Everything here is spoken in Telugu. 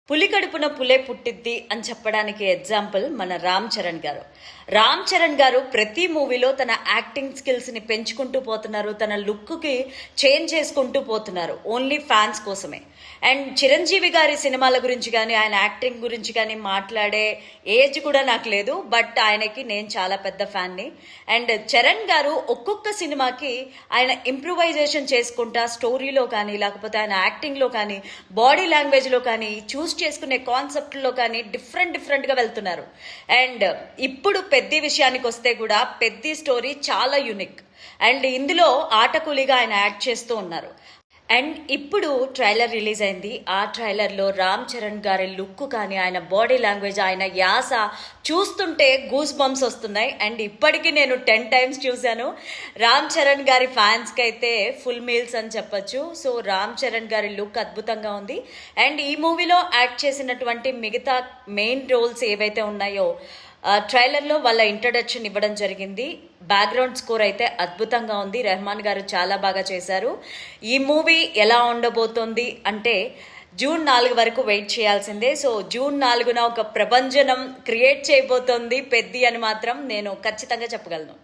పులి కడుపున పులే పుట్టిద్ది అని చెప్పడానికి ఎగ్జాంపుల్ మన రామ్ చరణ్ గారు. రామ్ చరణ్ గారు ప్రతి మూవీలో తన యాక్టింగ్ స్కిల్స్ ని పెంచుకుంటూ పోతున్నారు, తన లుక్ కి చేంజ్ చేసుకుంటూ పోతున్నారు ఓన్లీ ఫ్యాన్స్ కోసమే. అండ్ చిరంజీవి గారి సినిమాల గురించి కానీ ఆయన యాక్టింగ్ గురించి కానీ మాట్లాడే ఏజ్ కూడా నాకు లేదు, బట్ ఆయనకి నేను చాలా పెద్ద ఫ్యాన్ని. అండ్ చరణ్ గారు ఒక్కొక్క సినిమాకి ఆయన ఇంప్రూవైజేషన్ చేసుకుంటా స్టోరీలో కానీ లేకపోతే ఆయన యాక్టింగ్లో కానీ బాడీ లాంగ్వేజ్లో కానీ చూస్ చేసుకునే కాన్సెప్ట్లో కానీ డిఫరెంట్గా వెళ్తున్నారు. అండ్ ఇప్పుడు పెద్ద విషయానికి వస్తే కూడా పెద్ద స్టోరీ చాలా యూనిక్ అండ్ ఇందులో ఆటకూలిగా ఆయన యాడ్ చేస్తూ ఉన్నారు. అండ్ ఇప్పుడు ట్రైలర్ రిలీజ్ అయింది. ఆ ట్రైలర్లో రామ్ చరణ్ గారి లుక్ కానీ ఆయన బాడీ లాంగ్వేజ్ ఆయన యాస చూస్తుంటే గూస్ బంప్స్ వస్తున్నాయి. అండ్ ఇప్పటికీ నేను 10 times చూశాను. రామ్ చరణ్ గారి ఫ్యాన్స్కి అయితే ఫుల్ మీల్స్ అని చెప్పొచ్చు. సో రామ్ చరణ్ గారి లుక్ అద్భుతంగా ఉంది. అండ్ ఈ మూవీలో యాక్ట్ చేసినటువంటి మిగతా మెయిన్ రోల్స్ ఏవైతే ఉన్నాయో ట్రైలర్లో వాళ్ళ ఇంట్రడక్షన్ ఇవ్వడం జరిగింది. బ్యాక్గ్రౌండ్ స్కోర్ అయితే అద్భుతంగా ఉంది. రెహమాన్ గారు చాలా బాగా చేశారు. ఈ మూవీ ఎలా ఉండబోతోంది అంటే జూన్ 4 వరకు వెయిట్ చేయాల్సిందే. సో జూన్ 4న ఒక ప్రభంజనం క్రియేట్ చేయబోతోంది పెద్ది అని మాత్రం నేను ఖచ్చితంగా చెప్పగలను.